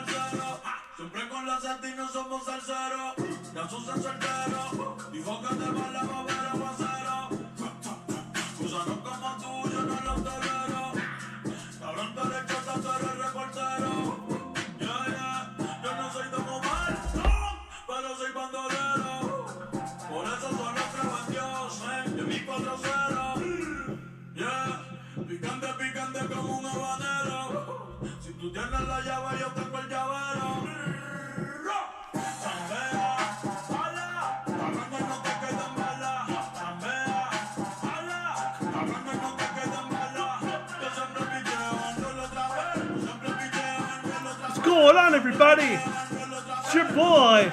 salsero. Siempre con la seta y no somos salseros. Ya Susan soltero. Dijo que te va la babera aguacero. Usanos como tú, yo no los tolero. Cabrón, tú eres chota, tú eres reportero. Yeah, yeah. Yo no soy Don Omar, pero soy bandolero. Por eso solo creo en Dios, de mi 4-0. Yeah, picante, picante como un habanero. Si tú tienes la llave, yo tengo el llavero. Chambea, ala, cabrón, que no te queden balas. Chambea, ala, cabrón, que no te queden balas. Yo siempre piteo en rol otra vez. Siempre piteo en rol otra vez. What's going on, everybody? It's your boy,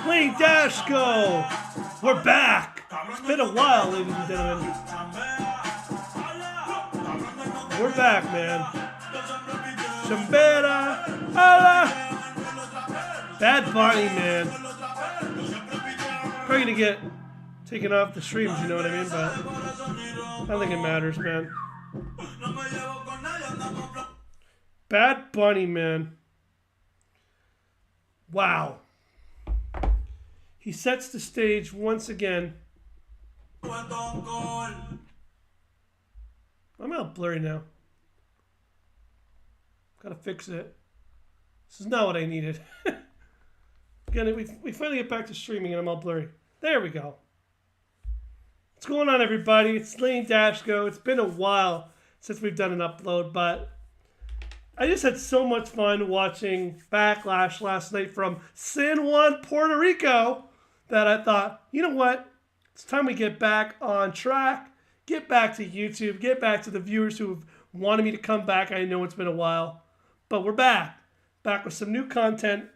Lane Dashko. We're back. It's been a while, ladies and gentlemen. We're back, man. Chambera, ala. Bad Bunny, man. Probably gonna get taken off the streams, you know what I mean? But I don't think it matters, man. Bad Bunny, man. Wow. He sets the stage once again. I'm out blurry now. Gotta fix it. This is not what I needed. Again, we finally get back to streaming and I'm all blurry. There we go. What's going on, everybody? It's Lane Dashko. It's been a while since we've done an upload, but I just had so much fun watching Backlash last night from San Juan, Puerto Rico, that I thought, you know what? It's time we get back on track, get back to YouTube, get back to the viewers who have wanted me to come back. I know it's been a while, but we're back with some new content.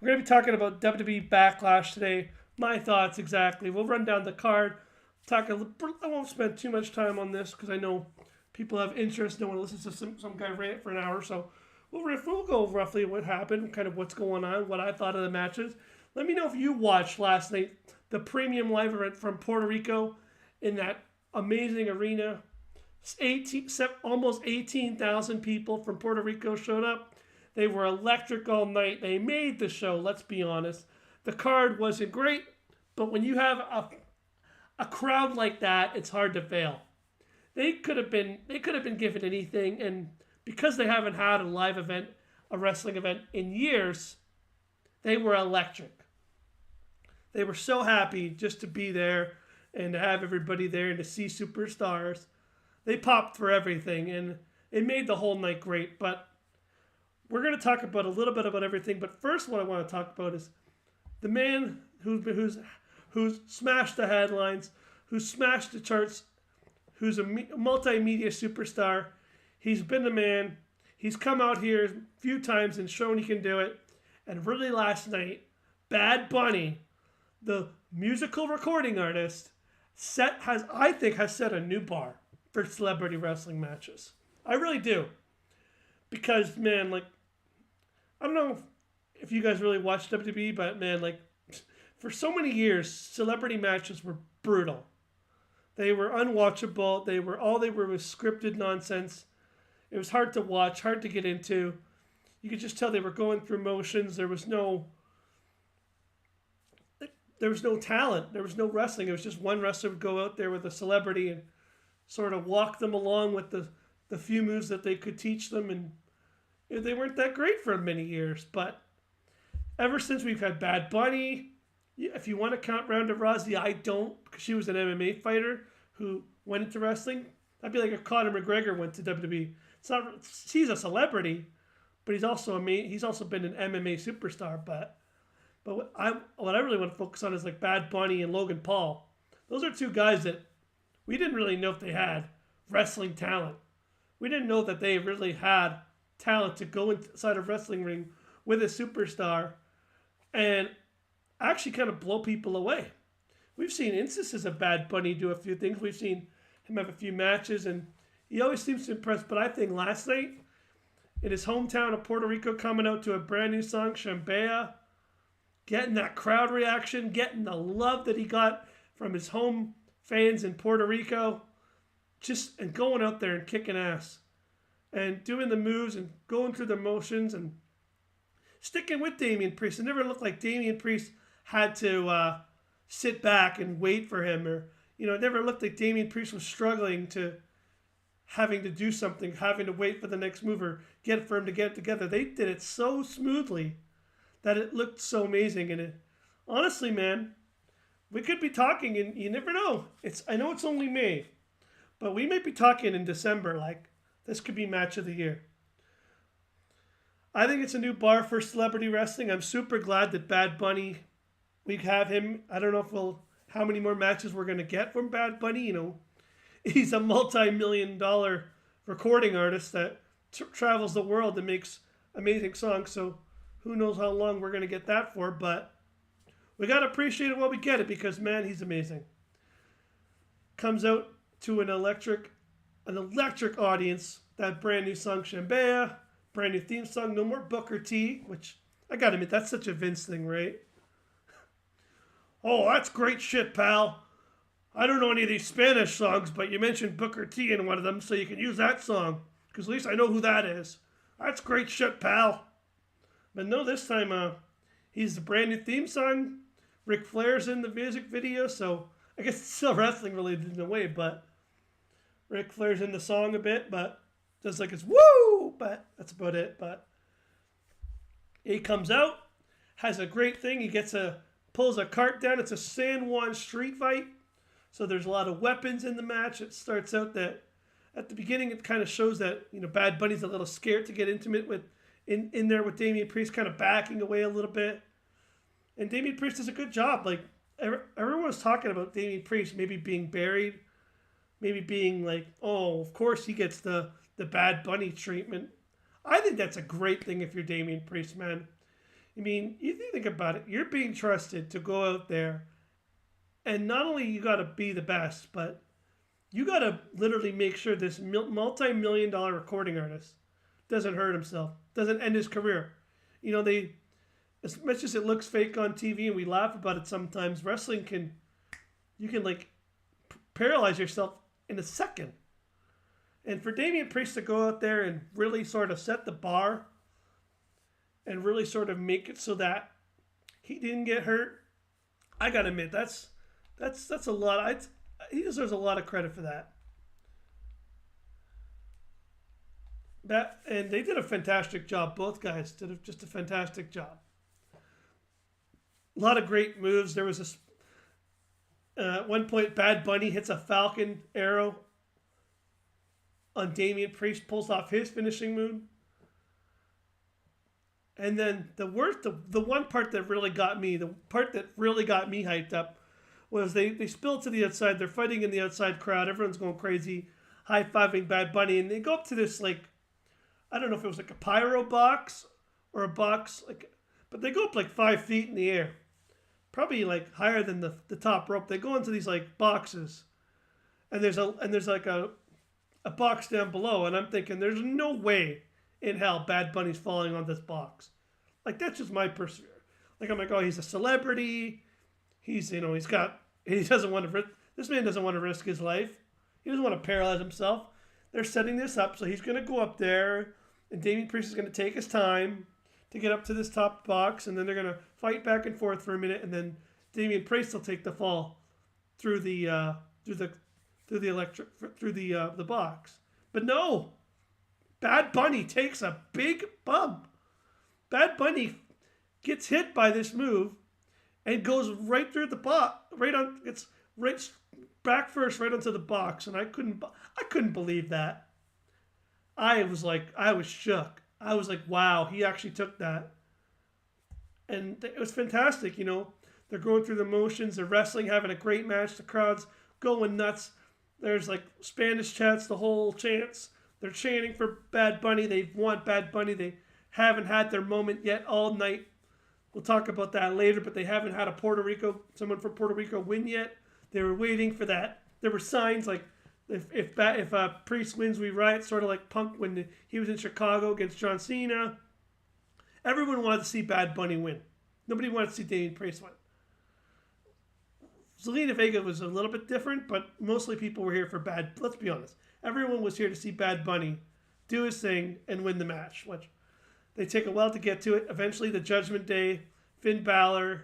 We're going to be talking about WWE Backlash today, my thoughts exactly. We'll run down the card. I won't spend too much time on this because I know people have interest. No one listens to some guy rant for an hour, so we'll go roughly what happened, kind of what's going on, what I thought of the matches. Let me know if you watched last night the premium live event from Puerto Rico in that amazing arena. Almost 18,000 people from Puerto Rico showed up. They were electric all night. They made the show, let's be honest. The card wasn't great, but when you have a crowd like that, it's hard to fail. They could have been given anything, and because they haven't had a live event, a wrestling event in years, they were electric. They were so happy just to be there and to have everybody there and to see superstars. They popped for everything, and it made the whole night great. But we're going to talk about a little bit about everything. But first, what I want to talk about is the man who's smashed the headlines, who's smashed the charts, who's a multimedia superstar. He's been the man. He's come out here a few times and shown he can do it. And really last night, Bad Bunny, the musical recording artist, I think has set a new bar for celebrity wrestling matches. I really do. Because, man, like, I don't know if you guys really watch WWE, but, man, like, for so many years, celebrity matches were brutal. They were unwatchable. They were scripted nonsense. It was hard to watch, hard to get into. You could just tell they were going through motions. There was no talent. There was no wrestling. It was just one wrestler would go out there with a celebrity and sort of walk them along with the few moves that they could teach them. And they weren't that great for many years. But ever since we've had Bad Bunny, if you want to count Ronda Rousey, I don't, because she was an MMA fighter who went into wrestling. That'd be like if Conor McGregor went to WWE. He's a celebrity, but he's also been an MMA superstar. But what I really want to focus on is like Bad Bunny and Logan Paul. Those are two guys that we didn't really know if they had wrestling talent. We didn't know that they really had talent to go inside a wrestling ring with a superstar and actually kind of blow people away. We've seen instances of Bad Bunny do a few things. We've seen him have a few matches, and he always seems to impress. But I think last night, in his hometown of Puerto Rico, coming out to a brand new song, Chambea, getting that crowd reaction, getting the love that he got from his home fans in Puerto Rico, and going out there and kicking ass and doing the moves and going through the motions and sticking with Damian Priest. It never looked like Damian Priest had to sit back and wait for him, or it never looked like Damian Priest was struggling to having to do something, having to wait for the next move or for him to get it together. They did it so smoothly that it looked so amazing. And honestly, man, we could be talking, and you never know. I know it's only May, but we might be talking in December. Like, this could be match of the year. I think it's a new bar for celebrity wrestling. I'm super glad that Bad Bunny, we have him. I don't know how many more matches we're going to get from Bad Bunny. He's a multi-million-dollar recording artist that travels the world and makes amazing songs. So who knows how long we're going to get that for, but we got to appreciate it while we get it because, man, he's amazing. Comes out to an electric audience. That brand new song, Shambaya. Brand new theme song, No More Booker T, which I got to admit, that's such a Vince thing, right? Oh, that's great shit, pal. I don't know any of these Spanish songs, but you mentioned Booker T in one of them, so you can use that song. Because at least I know who that is. That's great shit, pal. But no, this time, he's the brand new theme song. Ric Flair's in the music video, so I guess it's still wrestling related in a way, but Ric Flair's in the song a bit, but just like it's woo, but that's about it. But he comes out, has a great thing. He pulls a cart down. It's a San Juan street fight. So there's a lot of weapons in the match. It starts out that at the beginning it kind of shows that Bad Bunny's a little scared to get intimate in there with Damian Priest, kind of backing away a little bit. And Damian Priest does a good job. Like everyone was talking about Damian Priest maybe being buried, maybe being like, oh, of course he gets the Bad Bunny treatment. I think that's a great thing if you're Damian Priest, man. I mean, you think about it. You're being trusted to go out there. And not only you got to be the best, but you got to literally make sure this multi-million-dollar recording artist doesn't hurt himself, doesn't end his career. As much as it looks fake on TV and we laugh about it sometimes, wrestling you can like paralyze yourself in a second. And for Damian Priest to go out there and really sort of set the bar and really sort of make it so that he didn't get hurt, I got to admit, that's a lot. He deserves a lot of credit for that. And they did a fantastic job. Both guys did just a fantastic job. A lot of great moves. There was at one point, Bad Bunny hits a Falcon arrow on Damian Priest, pulls off his finishing move. And then the one part that really got me, hyped up, was they spilled to the outside. They're fighting in the outside crowd. Everyone's going crazy, high-fiving Bad Bunny. And they go up to this, like, I don't know if it was like a pyro box or a box, but they go up like 5 feet in the air. Probably like higher than the top rope. They go into these like boxes. And there's like a box down below. And I'm thinking, there's no way in hell Bad Bunny's falling on this box. Like, that's just my perspective. Like, I'm like, oh, he's a celebrity. This man doesn't want to risk his life. He doesn't want to paralyze himself. They're setting this up, so he's going to go up there, and Damian Priest is going to take his time to get up to this top box, and then they're going to fight back and forth for a minute, and then Damian Priest will take the fall through the box. But no, Bad Bunny takes a big bump. Bad Bunny gets hit by this move and goes right through the box, it's right back first, right onto the box, and I couldn't believe that. I was shook. I was like, wow, he actually took that, and it was fantastic. They're going through the motions, they're wrestling, having a great match. The crowd's going nuts. There's like Spanish chants, the whole chants. They're chanting for Bad Bunny. They want Bad Bunny. They haven't had their moment yet all night. We'll talk about that later, but they haven't had someone from Puerto Rico win yet. They were waiting for that. There were signs like, if Priest wins, we riot, sort of like Punk when he was in Chicago against John Cena. Everyone wanted to see Bad Bunny win. Nobody wanted to see Damian Priest win. Zelina Vega was a little bit different, but mostly people were here for let's be honest. Everyone was here to see Bad Bunny do his thing and win the match, which They take a while to get to it. Eventually, the Judgment Day, Finn Balor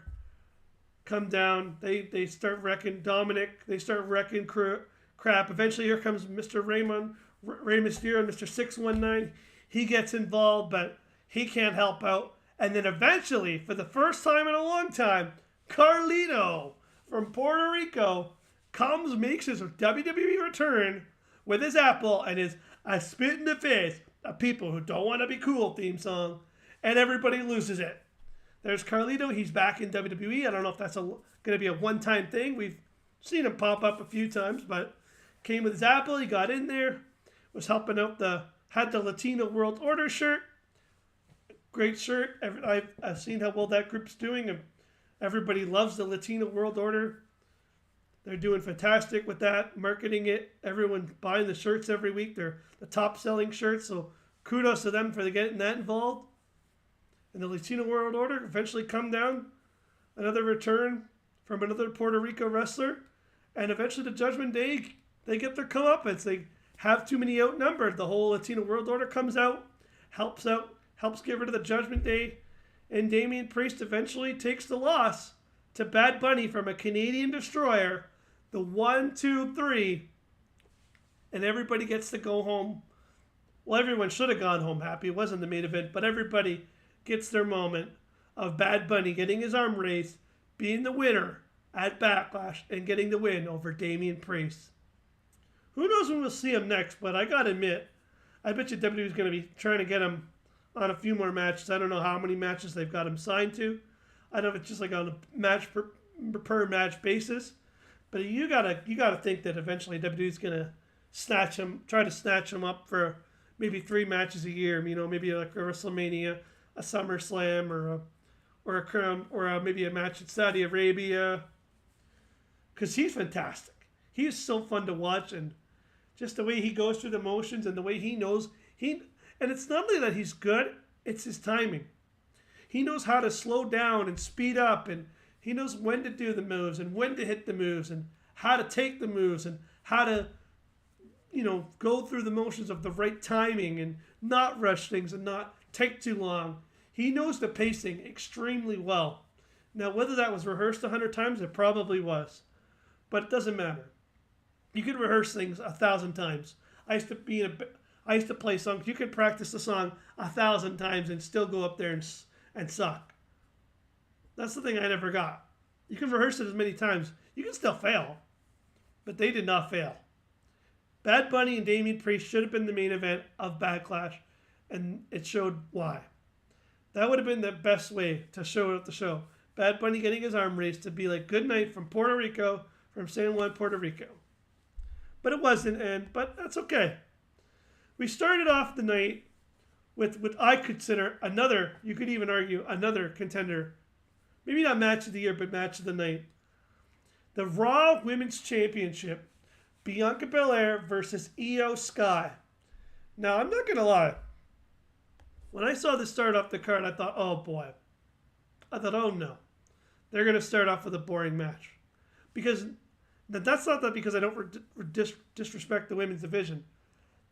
come down. They start wrecking Dominic. They start wrecking crap. Eventually, here comes Mr. Rey Mysterio and Mr. 619. He gets involved, but he can't help out. And then eventually, for the first time in a long time, Carlito from Puerto Rico makes his WWE return with his apple and his "I spit in the face of people who don't want to be cool" theme song, and everybody loses it. There's Carlito. He's back in WWE. I don't know if that's going to be a one-time thing. We've seen him pop up a few times, but came with his apple. He got in there, was helping out had the Latino World Order shirt. Great shirt. I've seen how well that group's doing, and everybody loves the Latino World Order. They're doing fantastic with that, marketing it. Everyone's buying the shirts every week. They're the top-selling shirts, so kudos to them for getting that involved. And the Latino World Order eventually come down. Another return from another Puerto Rico wrestler. And eventually the Judgment Day, they get their comeuppance. They have too many outnumbered. The whole Latino World Order comes out, helps get rid of the Judgment Day. And Damian Priest eventually takes the loss to Bad Bunny from a Canadian Destroyer. The 1, 2, 3. And everybody gets to go home. Well, everyone should have gone home happy. It wasn't the main event, but everybody gets their moment of Bad Bunny getting his arm raised, being the winner at Backlash, and getting the win over Damian Priest. Who knows when we'll see him next, but I gotta admit, I bet you WWE is going to be trying to get him on a few more matches. I don't know how many matches they've got him signed to. I don't know if it's just like on a match per match basis. But you gotta think that eventually WWE is going to try to snatch him up for maybe 3 matches a year. You know, maybe like a WrestleMania, a SummerSlam, or maybe a match in Saudi Arabia. Because he's fantastic. He is so fun to watch, and just the way he goes through the motions and the way he knows and it's not only that he's good, it's his timing. He knows how to slow down and speed up, and he knows when to do the moves and when to hit the moves and how to take the moves and how to, go through the motions of the right timing and not rush things and not take too long. He knows the pacing extremely well. Now, whether that was rehearsed 100 times, it probably was. But it doesn't matter. You could rehearse things 1,000 times. I used to play songs. You could practice the song 1,000 times and still go up there and suck. That's the thing I never got. You can rehearse it as many times. You can still fail. But they did not fail. Bad Bunny and Damian Priest should have been the main event of Backlash, and it showed why. That would have been the best way to show up the show. Bad Bunny getting his arm raised to be like, "Good night from Puerto Rico, from San Juan, Puerto Rico." But it wasn't, but that's okay. We started off the night with what I consider you could even argue, another contender. Maybe not match of the year, but match of the night. The Raw Women's Championship, Bianca Belair versus Io Sky. Now, I'm not going to lie. When I saw this start off the card, I thought, oh boy. I thought, oh no. They're going to start off with a boring match. Because that's not that because I don't disrespect the women's division.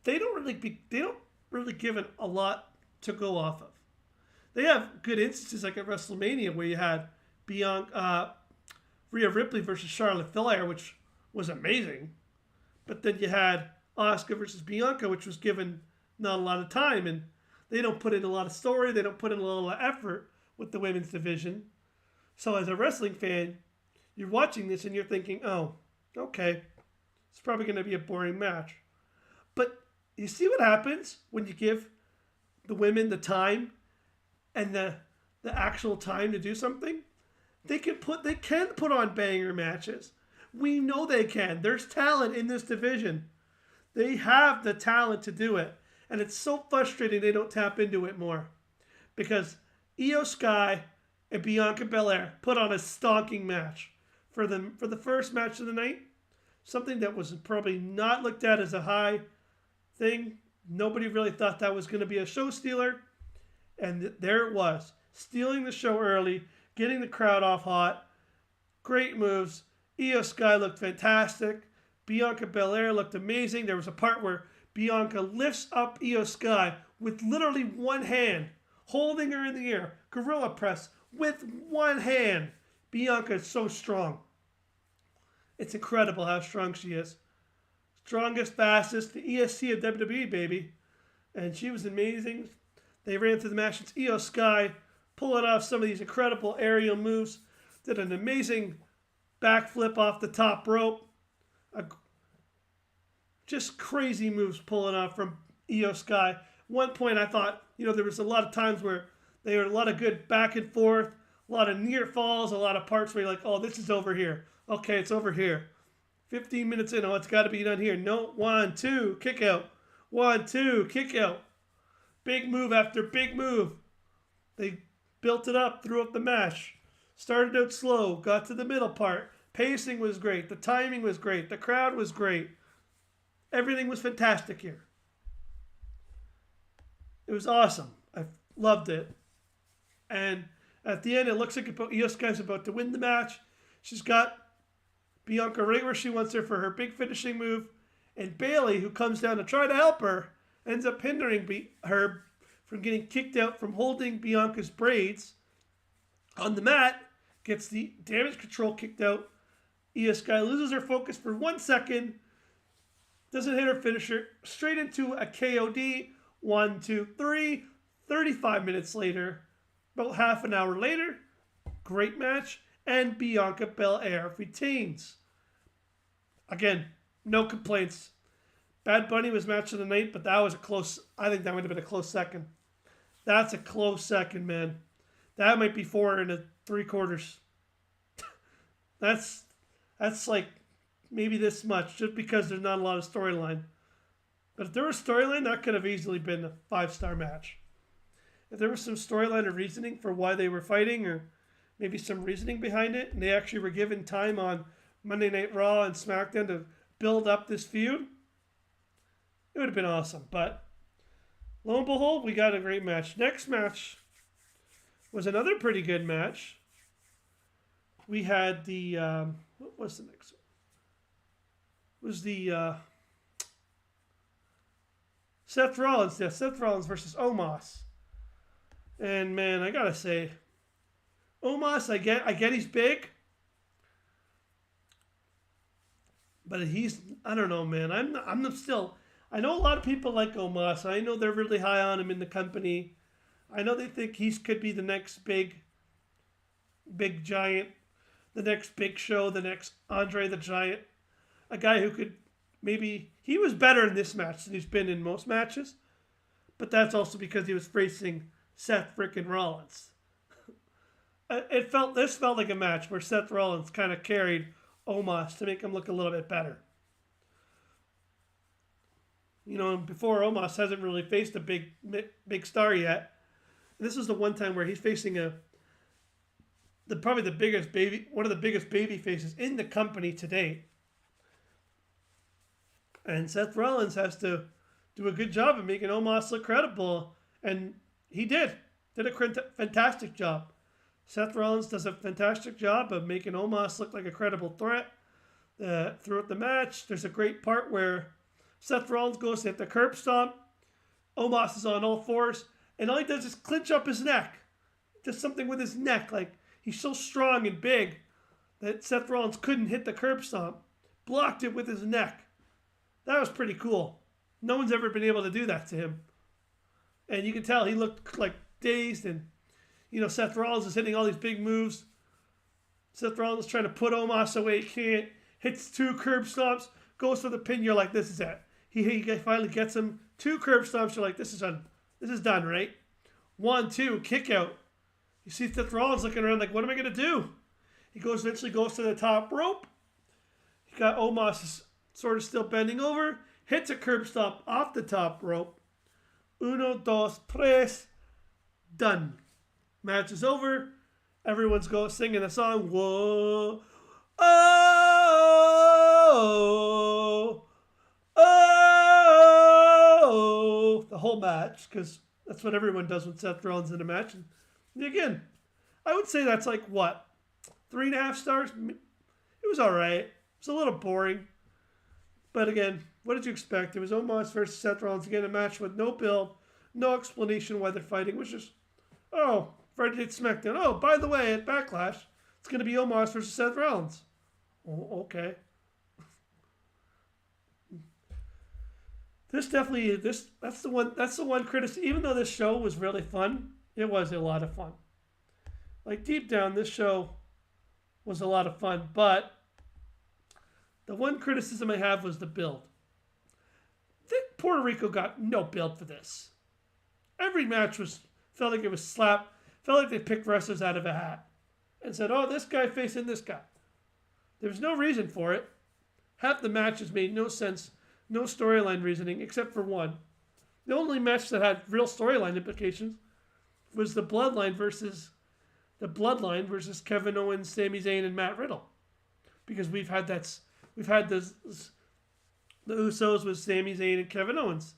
They don't really give it a lot to go off of. They have good instances like at WrestleMania where you had Rhea Ripley versus Charlotte Flair, which was amazing. But then you had Asuka versus Bianca, which was given not a lot of time, and they don't put in a lot of story. They don't put in a lot of effort with the women's division. So as a wrestling fan, you're watching this and you're thinking, oh, okay, it's probably going to be a boring match. But you see what happens when you give the women the time and the actual time to do something? They can put on banger matches. We know they can. There's talent in this division. They have the talent to do it. And it's so frustrating they don't tap into it more. Because Io Sky and Bianca Belair put on a stonking match for the first match of the night. Something that was probably not looked at as a high thing. Nobody really thought that was going to be a show stealer. And there it was. Stealing the show early. Getting the crowd off hot. Great moves. Io Sky looked fantastic. Bianca Belair looked amazing. There was a part where Bianca lifts up Io Sky with literally one hand holding her in the air, gorilla press with one hand. Bianca is so strong. It's incredible how strong she is. Strongest, fastest, the ESC of WWE, baby. And she was amazing. They ran through the match. It's Io Sky pulling off some of these incredible aerial moves. Did an amazing backflip off the top rope. Just crazy moves pulling off from Io Sky. One point I thought, there was a lot of times where they were a lot of good back and forth, a lot of near falls, a lot of parts where you're like, oh, this is over here. Okay, it's over here. 15 minutes in, oh, it's got to be done here. No, 1, 2, kick out. 1, 2, kick out. Big move after big move. They built it up throughout the match. Started out slow, got to the middle part. Pacing was great. The timing was great. The crowd was great. Everything was fantastic here. It was awesome. I loved it. And at the end, it looks like Io Sky's about to win the match. She's got Bianca right where she wants her for her big finishing move. And Bayley, who comes down to try to help her, ends up hindering her from getting kicked out from holding Bianca's braids on the mat. Gets the damage control kicked out. Io Sky loses her focus for 1 second. Doesn't hit her finisher. Straight into a KOD. 1, 2, 3. 35 minutes later. About half an hour later. Great match. And Bianca Belair retains. Again, no complaints. Bad Bunny was match of the night, but that was a close. I think that would have been a close second. That's a close second, man. That might be 4 3/4. That's like maybe this much, just because there's not a lot of storyline. But if there was storyline, that could have easily been a 5-star match. If there was some storyline or reasoning for why they were fighting, or maybe some reasoning behind it, and they actually were given time on Monday Night Raw and SmackDown to build up this feud, it would have been awesome. But lo and behold, we got a great match. Next match was another pretty good match. We had the, what was the next one? It was the Seth Rollins. Yeah, Seth Rollins versus Omos. And man, I gotta say, Omos, I get he's big. But I don't know, man. I'm still, I know a lot of people like Omos. I know they're really high on him in the company. I know they think he could be the next big giant, the next big show, the next Andre the Giant. A guy who could he was better in this match than he's been in most matches. But that's also because he was facing Seth frickin' Rollins. This felt like a match where Seth Rollins kind of carried Omos to make him look a little bit better. Before Omos hasn't really faced a big star yet. This is the one time where he's facing probably one of the biggest baby faces in the company to date. And Seth Rollins has to do a good job of making Omos look credible. And he did a fantastic job. Seth Rollins does a fantastic job of making Omos look like a credible threat throughout the match. There's a great part where Seth Rollins goes to hit the curb stomp. Omos is on all fours. And all he does is clinch up his neck. Does something with his neck. Like, he's so strong and big that Seth Rollins couldn't hit the curb stomp. Blocked it with his neck. That was pretty cool. No one's ever been able to do that to him. And you can tell he looked like dazed, and Seth Rollins is hitting all these big moves. Seth Rollins is trying to put Omos away. He can't. Hits 2 curb stomps. Goes for the pin. You're like, this is it. He finally gets him. 2 curb stomps. You're like, this is done. This is done, right? 1, 2, kick out. You see Seth Rollins looking around like, what am I going to do? He eventually goes to the top rope. He got Omos sort of still bending over. Hits a curb stomp off the top rope. 1, 2, 3. Done. Match is over. Everyone's singing a song. Whoa. Oh. Oh. The whole match, because that's what everyone does when Seth Rollins in a match. And again, I would say that's like, what, 3.5 stars? It was all right. It's a little boring. But again, what did you expect? It was Omos versus Seth Rollins. Again, a match with no build, no explanation why they're fighting, which is Oh, Friday Night SmackDown. Oh, by the way, at Backlash, it's going to be Omos versus Seth Rollins. Oh, okay. This definitely that's the one criticism. Even though this show was really fun, it was a lot of fun. Like deep down, this show was a lot of fun, but the one criticism I have was the build. I think Puerto Rico got no build for this. Every match felt like it was slapped. Felt like they picked wrestlers out of a hat and said, "Oh, this guy facing this guy." There was no reason for it. Half the matches made no sense, no storyline reasoning except for one. The only match that had real storyline implications was the Bloodline versus Kevin Owens, Sami Zayn, and Matt Riddle, because we've had the Usos with Sami Zayn and Kevin Owens.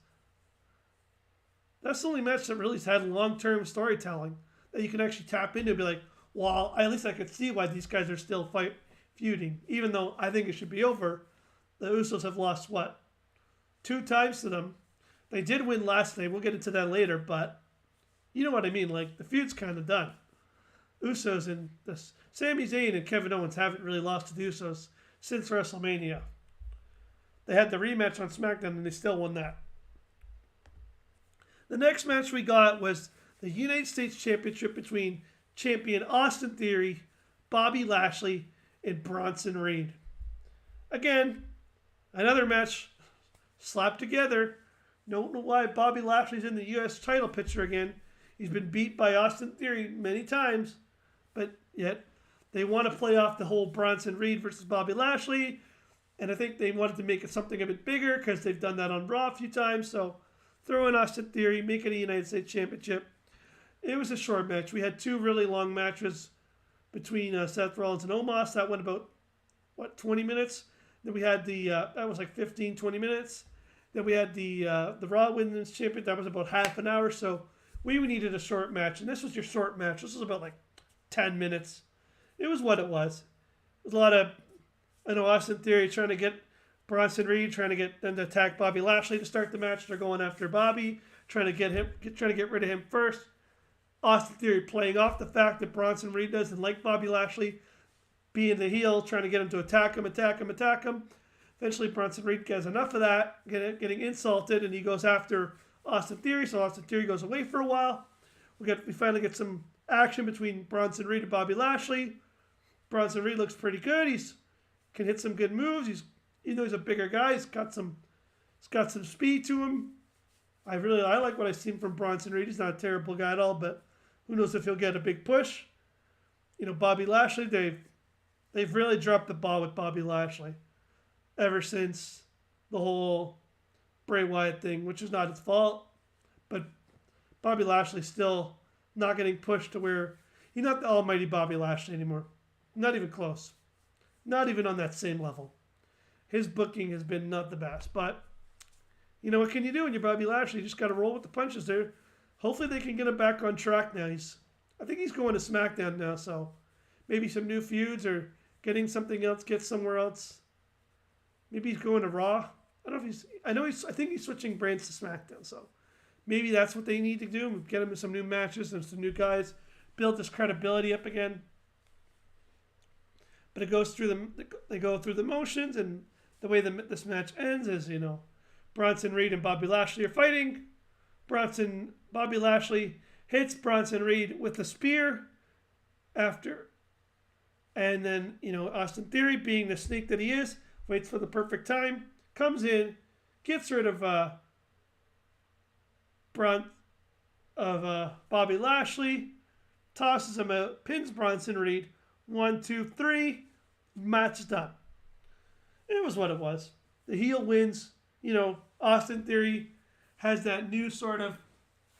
That's the only match that really had long-term storytelling that you can actually tap into and be like, well, at least I could see why these guys are still feuding, even though I think it should be over. The Usos have lost, 2 times to them. They did win last night. We'll get into that later, but you know what I mean. Like, the feud's kind of done. Usos and Sami Zayn and Kevin Owens haven't really lost to the Usos since WrestleMania. They had the rematch on SmackDown and they still won that. The next match we got was the United States Championship between champion Austin Theory, Bobby Lashley, and Bronson Reed. Again, another match slapped together. Don't know why Bobby Lashley's in the U.S. title picture again. He's been beat by Austin Theory many times, but yet they want to play off the whole Bronson Reed versus Bobby Lashley, and I think they wanted to make it something a bit bigger because they've done that on Raw a few times, so throw in Austin Theory, make it a United States Championship. It was a short match. We had 2 really long matches between Seth Rollins and Omos. That went about, 20 minutes? Then we had that was like 15, 20 minutes. Then we had the Raw Women's Champion. That was about half an hour. So we needed a short match. And this was your short match. This was about like 10 minutes. It was what it was. It was a lot of, Austin Theory trying to get Bronson Reed, trying to get them to attack Bobby Lashley to start the match. They're going after Bobby, trying to get rid of him first. Austin Theory playing off the fact that Bronson Reed doesn't like Bobby Lashley, being the heel, trying to get him to attack him. Eventually, Bronson Reed gets enough of that, getting insulted, and he goes after Austin Theory. So Austin Theory goes away for a while. We finally get some action between Bronson Reed and Bobby Lashley. Bronson Reed looks pretty good. He's can hit some good moves. Even though he's a bigger guy, he's got some speed to him. I like what I've seen from Bronson Reed. He's not a terrible guy at all, but who knows if he'll get a big push. Bobby Lashley, they've really dropped the ball with Bobby Lashley ever since the whole Bray Wyatt thing, which is not his fault. But Bobby Lashley's still not getting pushed to where he's not the almighty Bobby Lashley anymore. Not even close. Not even on that same level. His booking has been not the best, but what can you do when you're Bobby Lashley? You just got to roll with the punches there. Hopefully they can get him back on track now. I think he's going to SmackDown now, so maybe some new feuds or getting something else, get somewhere else. Maybe he's going to Raw. I think he's switching brands to SmackDown, so maybe that's what they need to do. Get him in some new matches and some new guys, build this credibility up again. But they go through the motions, and the way this match ends is, Bronson Reed and Bobby Lashley are fighting. Bobby Lashley hits Bronson Reed with a spear after. And then, Austin Theory, being the sneak that he is, waits for the perfect time, comes in, gets rid of Bobby Lashley, tosses him out, pins Bronson Reed. 1, 2, 3, match done. It was what it was. The heel wins. Austin Theory has that new sort of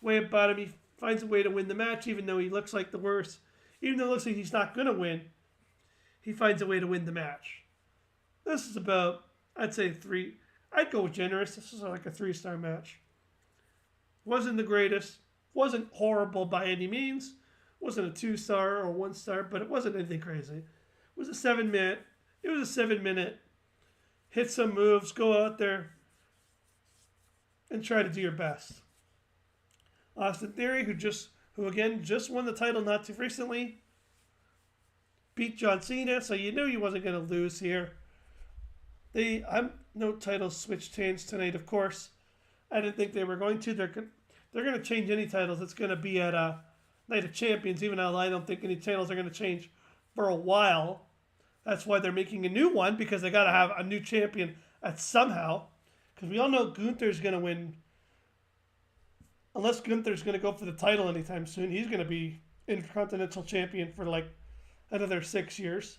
way about him. He finds a way to win the match, even though he looks like the worst. Even though it looks like he's not going to win, he finds a way to win the match. This is about, I'd say 3. I'd go generous. This is like a 3-star match. Wasn't the greatest. Wasn't horrible by any means. Wasn't a 2-star or 1-star, but it wasn't anything crazy. It was a 7-minute. It was a 7-minute. Hit some moves, go out there, and try to do your best. Austin Theory, who just who again just won the title not too recently, beat John Cena, so you knew he wasn't going to lose here. I'm no title switch hands tonight, of course. I didn't think they were going to. They're going to change any titles. It's going to be at Night of Champions, even though I don't think any titles are going to change for a while. That's why they're making a new one, because they got to have a new champion at somehow. Because we all know Gunther's going to win. Unless Gunther's going to go for the title anytime soon, he's going to be Intercontinental Champion for like another 6 years.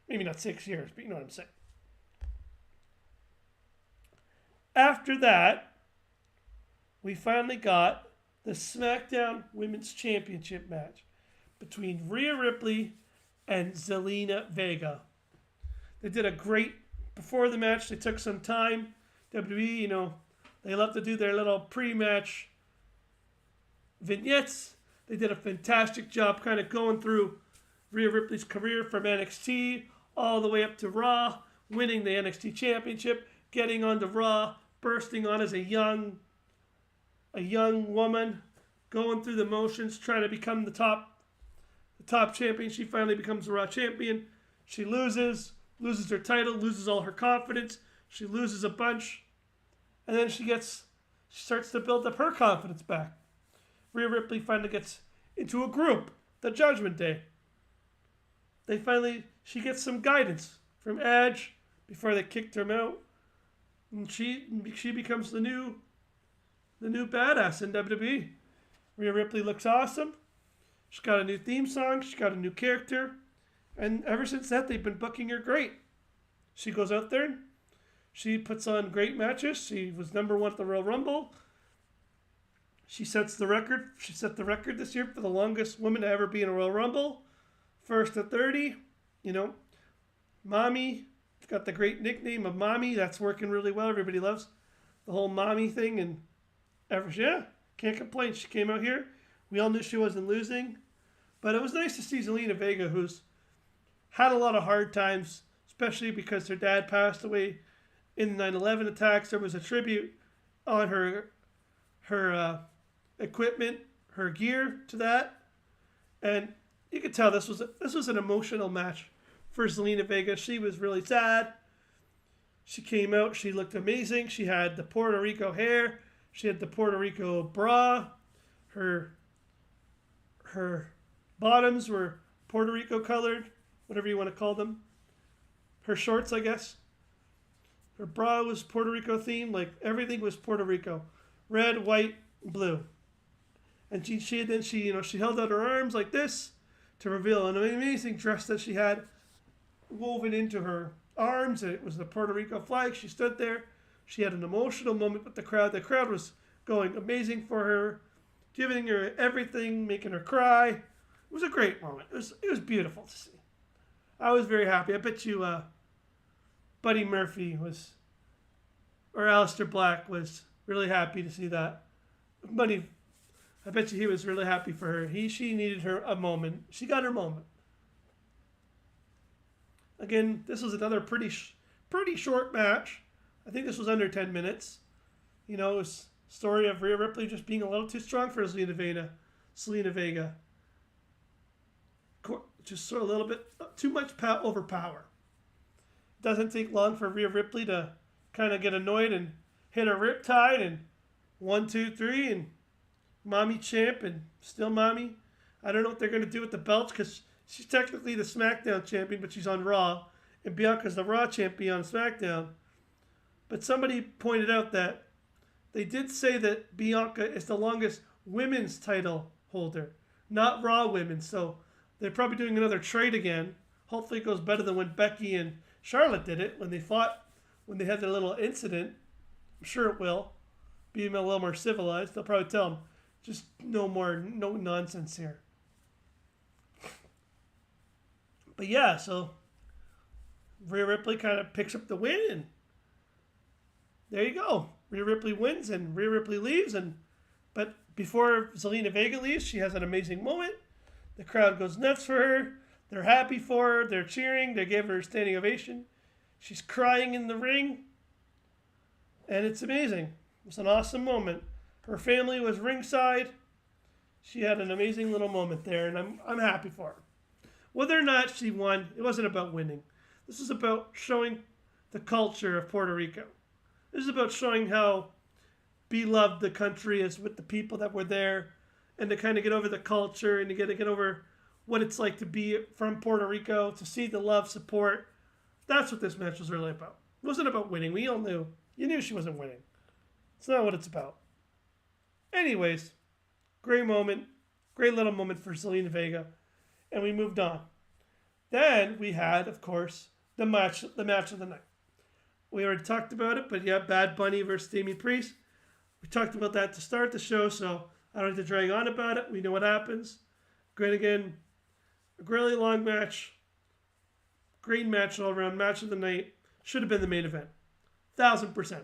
Maybe not 6 years, but you know what I'm saying. After that, we finally got the SmackDown Women's Championship match between Rhea Ripley and Zelina Vega. They did a great, before the match, they took some time. WWE, they love to do their little pre-match vignettes. They did a fantastic job kind of going through Rhea Ripley's career from NXT all the way up to Raw, winning the NXT Championship, getting onto Raw, bursting on as a young woman, going through the motions, trying to become the top champion. She finally becomes the Raw champion. She loses her title, loses all her confidence. She loses a bunch, and then she starts to build up her confidence back. Rhea Ripley finally gets into a group, the Judgment Day. She gets some guidance from Edge before they kicked him out, and she becomes the new badass in WWE. Rhea Ripley looks awesome. She's got a new theme song. She's got a new character. And ever since that, they've been booking her great. She goes out there. She puts on great matches. She was number 1 at the Royal Rumble. She sets the record. She set the record this year for the longest woman to ever be in a Royal Rumble. First at 30. Mommy. Got the great nickname of Mommy. That's working really well. Everybody loves the whole Mommy thing. And can't complain. She came out here. We all knew she wasn't losing. But it was nice to see Zelina Vega, who's had a lot of hard times, especially because her dad passed away in the 9/11 attacks. There was a tribute on her equipment, her gear to that. And you could tell this was an emotional match for Zelina Vega. She was really sad. She came out. She looked amazing. She had the Puerto Rico hair. She had the Puerto Rico bra. Her bottoms were Puerto Rico colored, whatever you want to call them. Her shorts, I guess. Her bra was Puerto Rico themed. Like everything was Puerto Rico, red, white, blue. And she held out her arms like this to reveal an amazing dress that she had woven into her arms. And it was the Puerto Rico flag. She stood there. She had an emotional moment with the crowd. The crowd was going amazing for her, giving her everything, making her cry. It was a great moment. It was beautiful to see. I was very happy. I bet you Buddy Murphy or Aleister Black was really happy to see that. I bet you he was really happy for her. She needed a moment. She got her moment. Again, this was another pretty short match. I think this was under 10 minutes. It was a story of Rhea Ripley just being a little too strong for Zelina Vega. Just sort of a little bit too much overpower. It doesn't take long for Rhea Ripley to kind of get annoyed and hit her riptide and 1, 2, 3 and Mommy champ and still Mommy. I don't know what they're going to do with the belts because she's technically the SmackDown champion, but she's on Raw. And Bianca's the Raw champion on SmackDown. But somebody pointed out that they did say that Bianca is the longest women's title holder, not Raw women. So they're probably doing another trade again. Hopefully it goes better than when Becky and Charlotte did it when they fought, when they had their little incident. I'm sure it will. Be a little more civilized. They'll probably tell them, just no nonsense here. But yeah, so Rhea Ripley kind of picks up the win, and there you go. Rhea Ripley wins, and Rhea Ripley leaves, but before Zelina Vega leaves, she has an amazing moment. The crowd goes nuts for her. They're happy for her. They're cheering. They give her a standing ovation. She's crying in the ring, and it's amazing. It's an awesome moment. Her family was ringside. She had an amazing little moment there, and I'm happy for her. Whether or not she won, it wasn't about winning. This is about showing the culture of Puerto Rico. This is about showing how beloved the country is with the people that were there, and to kind of get over the culture and to get over what it's like to be from Puerto Rico, to see the love, support. That's what this match was really about. It wasn't about winning. We all knew. You knew she wasn't winning. It's not what it's about. Anyways, great moment. Great little moment for Zelina Vega. And we moved on. Then we had, of course, the match of the night. We already talked about it, but yeah, Bad Bunny versus Damian Priest. We talked about that to start the show, so I don't have to drag on about it. We know what happens. Great again. A really long match. Great match all around. Match of the night. Should have been the main event. 1,000%.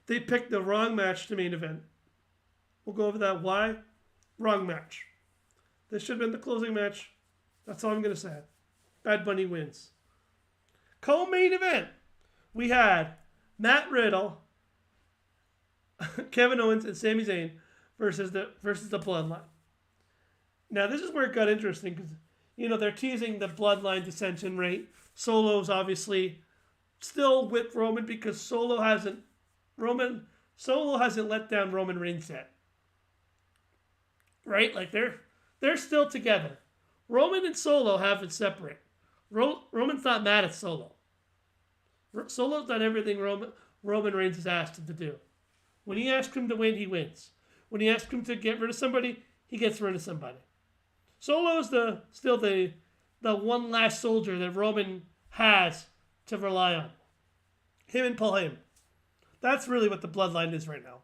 They picked the wrong match to main event. We'll go over that. Why? Wrong match. This should have been the closing match. That's all I'm going to say. Bad Bunny wins. Co-main event. We had Matt Riddle, Kevin Owens, and Sami Zayn versus the Bloodline. Now this is where it got interesting because they're teasing the Bloodline dissension, right? Solo's obviously still with Roman because Solo hasn't let down Roman Reigns yet. Right? Like they're still together. Roman and Solo haven't separated. Roman's not mad at Solo. Solo's done everything Roman Reigns has asked him to do. When he asks him to win, he wins. When he asks him to get rid of somebody, he gets rid of somebody. Solo's still the one last soldier that Roman has to rely on. Him and Paul Heyman. That's really what the Bloodline is right now.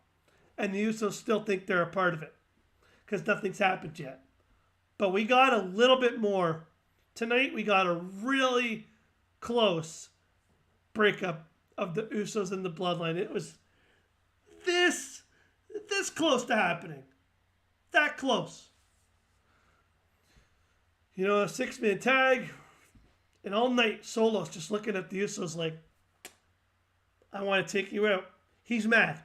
And the Usos still think they're a part of it. Because nothing's happened yet. But we got a little bit more. Tonight we got a really close breakup of the Usos and the Bloodline. It was this close to happening. That close. A 6-man tag. And all night, Solo's just looking at the Usos like, I want to take you out. He's mad.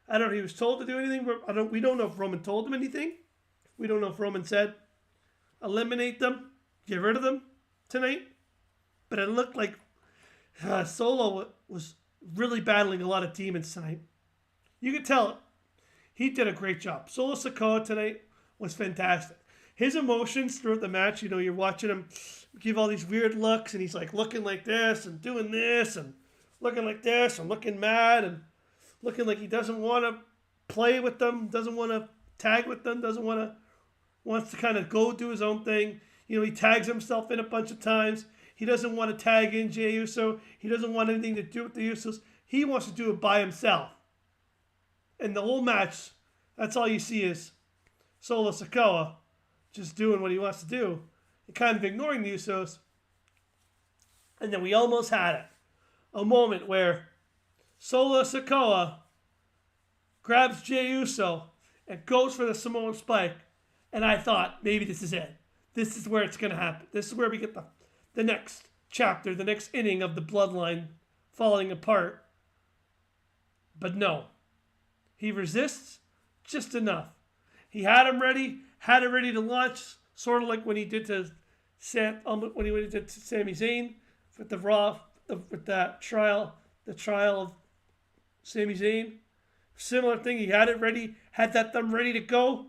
I don't know if he was told to do anything. We don't know if Roman told him anything. We don't know if Roman said, eliminate them, get rid of them tonight. But it looked like Solo was really battling a lot of demons tonight. You could tell it. He did a great job. Solo Sikoa tonight was fantastic. His emotions throughout the match, you're watching him give all these weird looks, and he's like looking like this and doing this and looking like this and looking mad and looking like he doesn't want to play with them, doesn't want to tag with them, wants to kind of go do his own thing. He tags himself in a bunch of times. He doesn't want to tag in Jey Uso. He doesn't want anything to do with the Usos. He wants to do it by himself. And the whole match, that's all you see is Solo Sikoa just doing what he wants to do and kind of ignoring the Usos. And then we almost had it. A moment where Solo Sikoa grabs Jey Uso and goes for the Samoan Spike. And I thought, maybe this is it. This is where it's going to happen. This is where we get the next chapter, the next inning of the Bloodline falling apart. But no. He resists just enough. He had it ready to launch, sort of like when he did to Sami Zayn with the trial of Sami Zayn. Similar thing. He had it ready, had that thumb ready to go,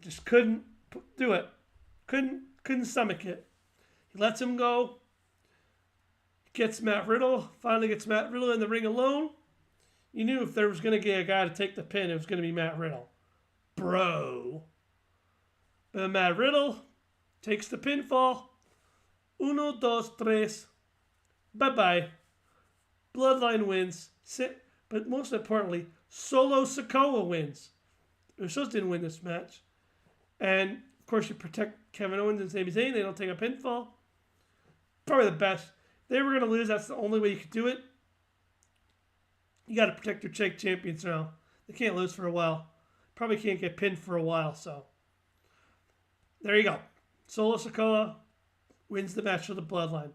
just couldn't do it. Couldn't stomach it. He lets him go. Finally gets Matt Riddle in the ring alone. You knew if there was going to get a guy to take the pin, it was going to be Matt Riddle. Bro. But Matt Riddle takes the pinfall. 1, 2, 3. Bye-bye. Bloodline wins. But most importantly, Solo Sikoa wins. Usos didn't win this match. And, of course, you protect Kevin Owens and Sami Zayn. They don't take a pinfall. Probably the best. They were going to lose. That's the only way you could do it. You got to protect your champions now. They can't lose for a while. Probably can't get pinned for a while, so. There you go. Solo Sikoa wins the match for the Bloodline.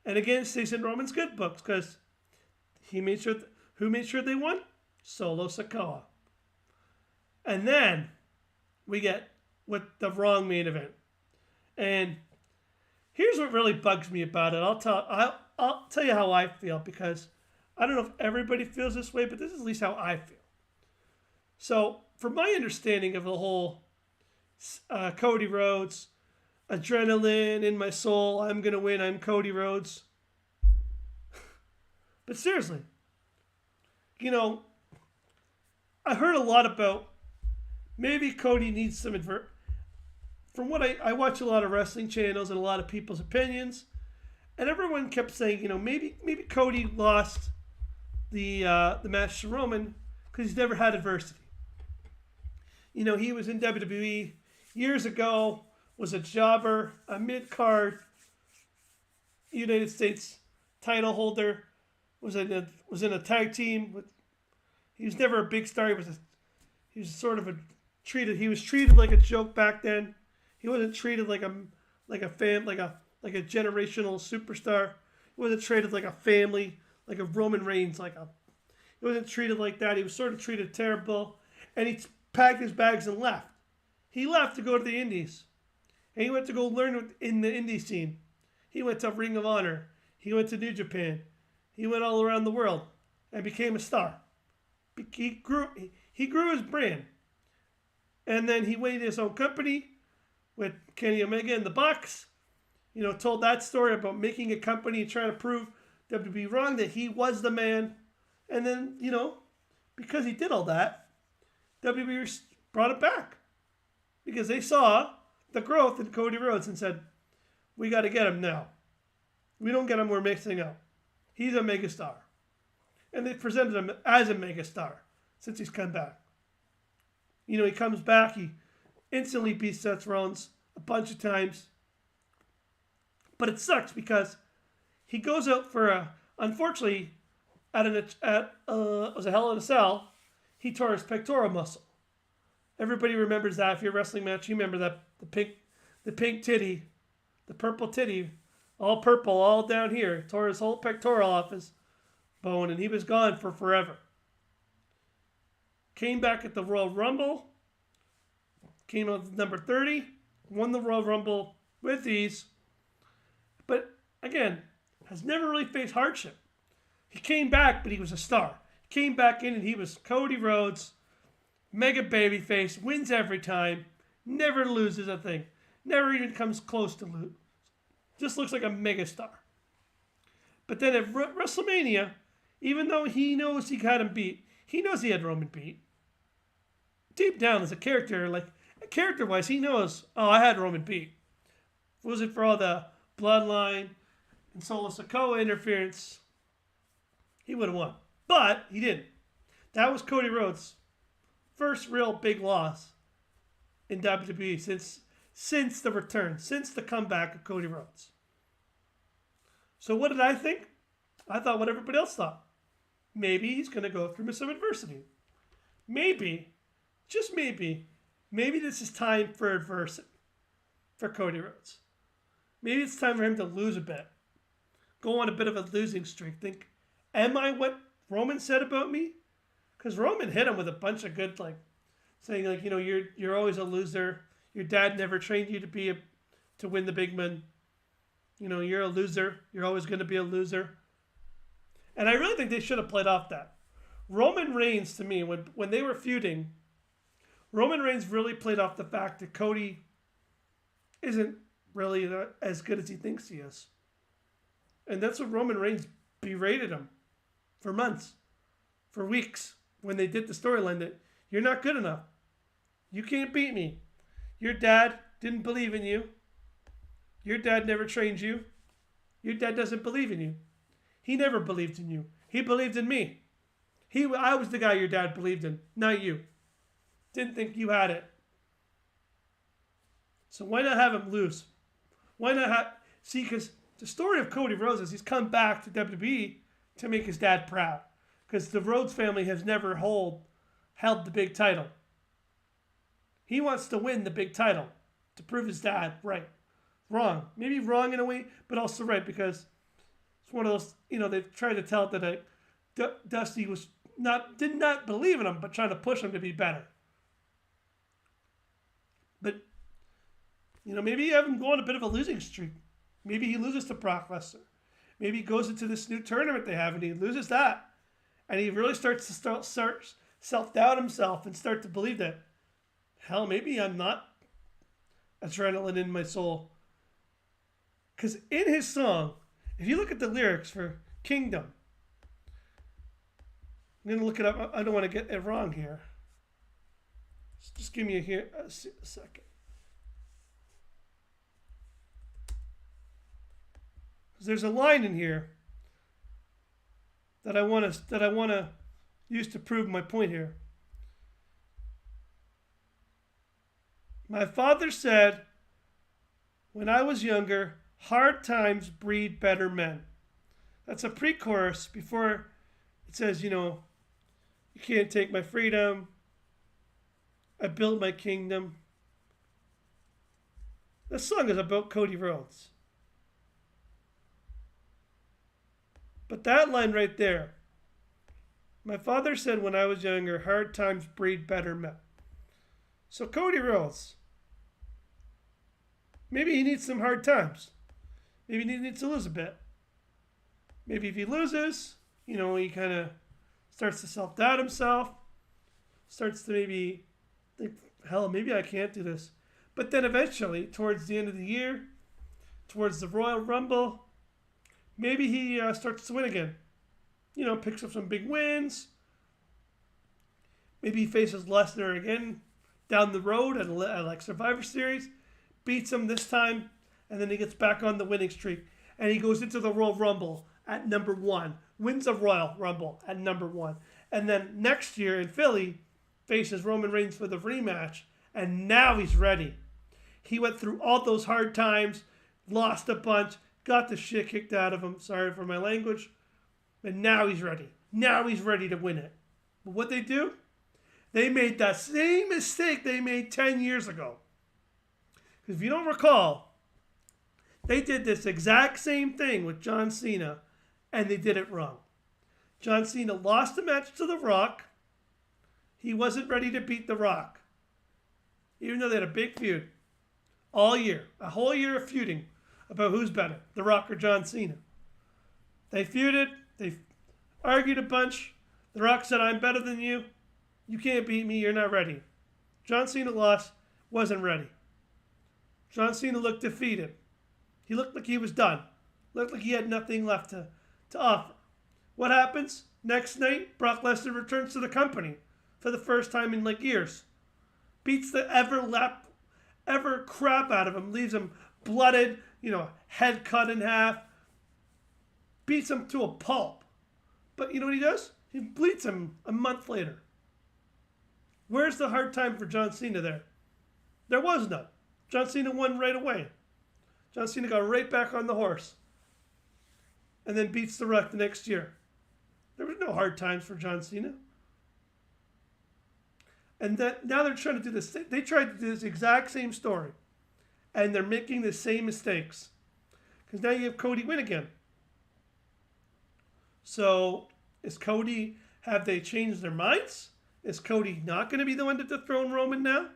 And again, it stays in Roman's good books because he made sure. Who made sure they won? Solo Sikoa. And then we get with the wrong main event. And here's what really bugs me about it. I'll tell you how I feel, because I don't know if everybody feels this way, but this is at least how I feel. So, from my understanding of the whole Cody Rhodes, adrenaline in my soul, I'm going to win, I'm Cody Rhodes. But seriously, you know, I heard a lot about maybe Cody needs some From what I watch a lot of wrestling channels and a lot of people's opinions, and everyone kept saying, you know, maybe Cody lost the match to Roman because he's never had adversity. You know, he was in WWE years ago, was a jobber, a mid-card United States title holder, was in a tag team with. He was never a big star. He was sort of he was treated like a joke back then. He wasn't treated like a generational superstar. He wasn't treated like a family, like a Roman Reigns, he wasn't treated like that. He was sort of treated terrible, and he packed his bags and left. He left to go to the Indies, and he went to go learn in the indie scene. He went to Ring of Honor. He went to New Japan. He went all around the world and became a star. He grew his brand, and then he went his own company with Kenny Omega in the box. You know, told that story about making a company and trying to prove WWE wrong, that he was the man. And then, you know, because he did all that, WWE brought it back, because they saw the growth in Cody Rhodes and said, we got to get him now. We don't get him, we're mixing up. He's a megastar. And they presented him as a megastar since he's come back. You know, he comes back, he instantly beats Seth Rollins a bunch of times. But it sucks because he goes out for unfortunately, was a Hell in a Cell, he tore his pectoral muscle. Everybody remembers that. If you're a wrestling match, you remember that the pink titty, the purple titty, all purple, all down here, tore his whole pectoral off his bone, and he was gone for forever. Came back at the Royal Rumble, came out number 30, won the Royal Rumble with ease, but again, has never really faced hardship. He came back, but he was a star. He came back in and he was Cody Rhodes, mega babyface, wins every time, never loses a thing, never even comes close to lose. Just looks like a mega star. But then at WrestleMania, even though he knows he got him beat, he knows he had Roman beat. Deep down as a character, character-wise, he knows, oh, I had Roman beat. If it wasn't for all the bloodline and Solo Sikoa interference, he would have won. But he didn't. That was Cody Rhodes' first real big loss in WWE since the return, since the comeback of Cody Rhodes. So what did I think? I thought what everybody else thought. Maybe he's going to go through some adversity. Maybe, just maybe this is time for adversity for Cody Rhodes. Maybe it's time for him to lose a bit. Go on a bit of a losing streak. Think, am I what Roman said about me? Because Roman hit him with a bunch of good, saying you know, you're always a loser. Your dad never trained you to win the big man. You know, you're a loser. You're always going to be a loser. And I really think they should have played off that. Roman Reigns, to me, when they were feuding, Roman Reigns really played off the fact that Cody isn't really as good as he thinks he is. And that's what Roman Reigns berated him for months, for weeks, when they did the storyline that you're not good enough. You can't beat me. Your dad didn't believe in you. Your dad never trained you. Your dad doesn't believe in you. He never believed in you. He believed in me. I was the guy your dad believed in, not you. Didn't think you had it. So why not have him lose? Why not see, because the story of Cody Rhodes is he's come back to WWE to make his dad proud. Because the Rhodes family has never held the big title. He wants to win the big title to prove his dad right. Wrong. Maybe wrong in a way, but also right, because it's one of those, you know, they've tried to tell that Dusty did not believe in him, but trying to push him to be better. But Maybe you have him go on a bit of a losing streak. Maybe he loses to Brock Lesnar. Maybe he goes into this new tournament they have and he loses that. And he really starts to start self-doubt himself and start to believe that, hell, maybe I'm not adrenaline in my soul. Because in his song, if you look at the lyrics for Kingdom, I'm going to look it up. I don't want to get it wrong here. Just give me a second. There's a line in here that I want to use to prove my point here. My father said, when I was younger, hard times breed better men. That's a pre-chorus before it says, you can't take my freedom. I built my kingdom. This song is about Cody Rhodes. But that line right there, my father said when I was younger, hard times breed better men. So Cody Rhodes, maybe he needs some hard times. Maybe he needs to lose a bit. Maybe if he loses, he kind of starts to self-doubt himself, starts to maybe think, hell, maybe I can't do this. But then eventually, towards the end of the year, towards the Royal Rumble, maybe he starts to win again. Picks up some big wins. Maybe he faces Lesnar again down the road at like Survivor Series, beats him this time, and then he gets back on the winning streak. And he goes into the Royal Rumble at number 1, wins the Royal Rumble at number 1. And then next year in Philly, faces Roman Reigns for the rematch, and now he's ready. He went through all those hard times, lost a bunch, got the shit kicked out of him, sorry for my language, and now he's ready. Now he's ready to win it. But what they do? They made that same mistake they made 10 years ago. Because if you don't recall, they did this exact same thing with John Cena, and they did it wrong. John Cena lost the match to The Rock. He wasn't ready to beat The Rock. Even though they had a big feud all year, a whole year of feuding about who's better, The Rock or John Cena. They feuded, they argued a bunch. The Rock said, I'm better than you. You can't beat me, you're not ready. John Cena lost, wasn't ready. John Cena looked defeated. He looked like he was done. Looked like he had nothing left to offer. What happens? Next night, Brock Lesnar returns to the company for the first time in years. Beats the ever crap out of him, leaves him blooded, head cut in half. Beats him to a pulp. But you know what he does? He bleeds him a month later. Where's the hard time for John Cena there? There was none. John Cena won right away. John Cena got right back on the horse. And then beats The Rock the next year. There was no hard times for John Cena. And now they're trying to do this. They tried to do this exact same story. And they're making the same mistakes. Because now you have Cody win again. So, have they changed their minds? Is Cody not going to be the one to dethrone Roman now?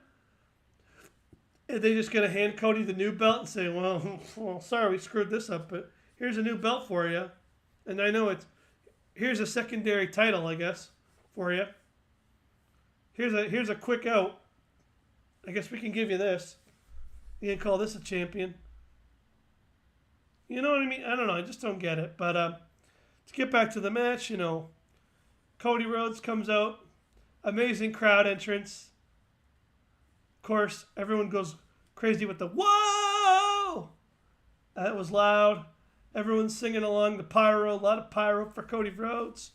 Are they just going to hand Cody the new belt and say, well, sorry, we screwed this up, but here's a new belt for you. And I know here's a secondary title, I guess, for you. Here's a quick out. I guess we can give you this. You can call this a champion. You know what I mean? I don't know. I just don't get it. But to get back to the match, Cody Rhodes comes out. Amazing crowd entrance. Of course, everyone goes crazy with the whoa! That was loud. Everyone's singing along the pyro. A lot of pyro for Cody Rhodes.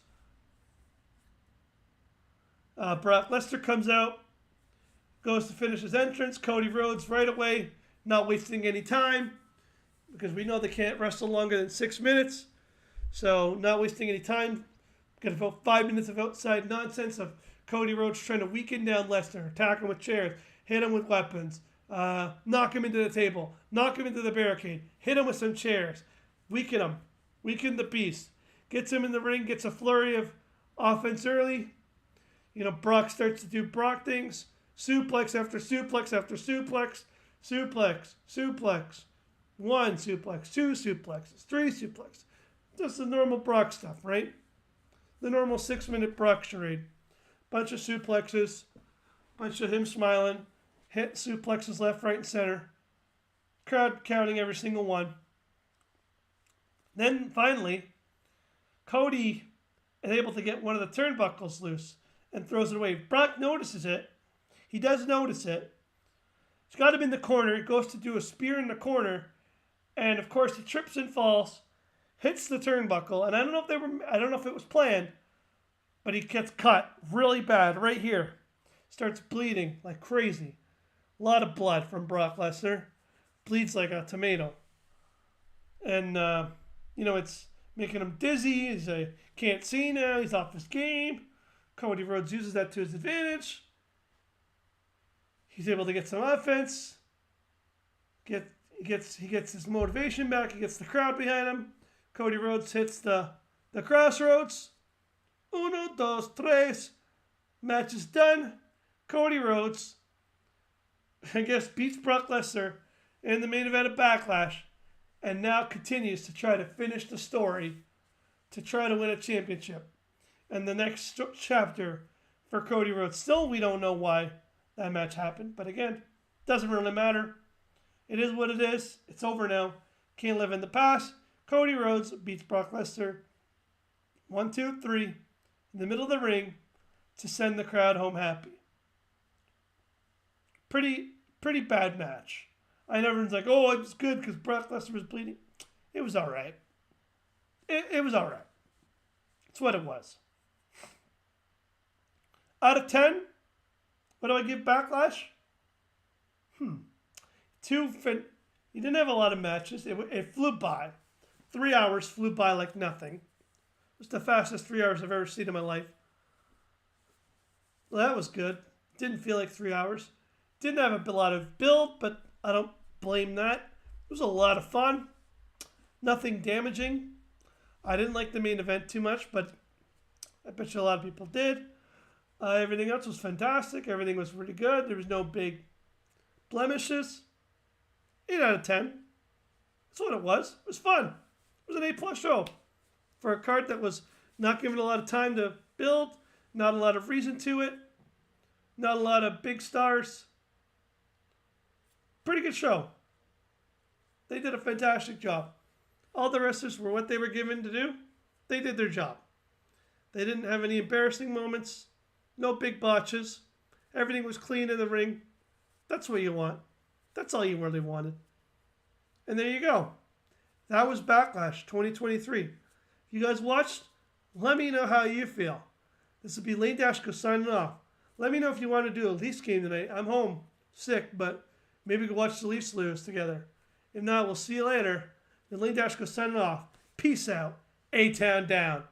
Brock Lesnar comes out. Goes to finish his entrance. Cody Rhodes right away. Not wasting any time. Because we know they can't wrestle longer than 6 minutes. So, not wasting any time. Got about 5 minutes of outside nonsense of Cody Rhodes trying to weaken down Lesnar, attack him with chairs, hit him with weapons, knock him into the table, knock him into the barricade, hit him with some chairs, weaken him, weaken the beast, gets him in the ring, gets a flurry of offense early. Brock starts to do Brock things, suplex after suplex after suplex, suplex, suplex, 1 suplex, 2 suplexes, 3 suplexes. Just the normal Brock stuff, right? The normal 6-minute Brock charade. Bunch of suplexes, bunch of him smiling, hit suplexes left, right, and center. Crowd counting every single one. Then finally, Cody is able to get one of the turnbuckles loose and throws it away. Brock notices it. He does notice it. He's got him in the corner. He goes to do a spear in the corner, and of course he trips and falls, hits the turnbuckle, and I don't know if it was planned, but he gets cut really bad right here. Starts bleeding like crazy. A lot of blood from Brock Lesnar. Bleeds like a tomato. And, it's making him dizzy. He's can't see now. He's off his game. Cody Rhodes uses that to his advantage. He's able to get some offense. He gets his motivation back. He gets the crowd behind him. Cody Rhodes hits the crossroads. 1, 2, 3. Match is done. Cody Rhodes, I guess, beats Brock Lesnar in the main event of Backlash, and now continues to try to finish the story to try to win a championship. And the next chapter for Cody Rhodes. Still, we don't know why that match happened, but again, doesn't really matter. It is what it is. It's over now. Can't live in the past. Cody Rhodes beats Brock Lesnar 1, 2, 3 in the middle of the ring to send the crowd home happy. Pretty bad match. I know everyone's like, oh, it was good because Brock Lesnar was bleeding. It was all right. It was all right. It's what it was. Out of 10, what do I give Backlash? 2. He didn't have a lot of matches. It flew by. 3 hours flew by like nothing. It was the fastest 3 hours I've ever seen in my life. Well, that was good. Didn't feel like 3 hours. Didn't have a lot of build, but I don't blame that. It was a lot of fun. Nothing damaging. I didn't like the main event too much, but I bet you a lot of people did. Everything else was fantastic. Everything was really good. There was no big blemishes. 8 out of 10. That's what it was. It was fun. It was an A+ show. For a card that was not given a lot of time to build, not a lot of reason to it, not a lot of big stars. Pretty good show. They did a fantastic job. All the wrestlers were what they were given to do. They did their job. They didn't have any embarrassing moments. No big botches. Everything was clean in the ring. That's what you want. That's all you really wanted. And there you go. That was Backlash 2023. If you guys watched, let me know how you feel. This will be Lane Dashko signing off. Let me know if you want to do a Leafs game tonight. I'm home, sick, but maybe we can watch the Leafs lose together. If not, we'll see you later. The Lane Dashko signing off. Peace out. A-Town down.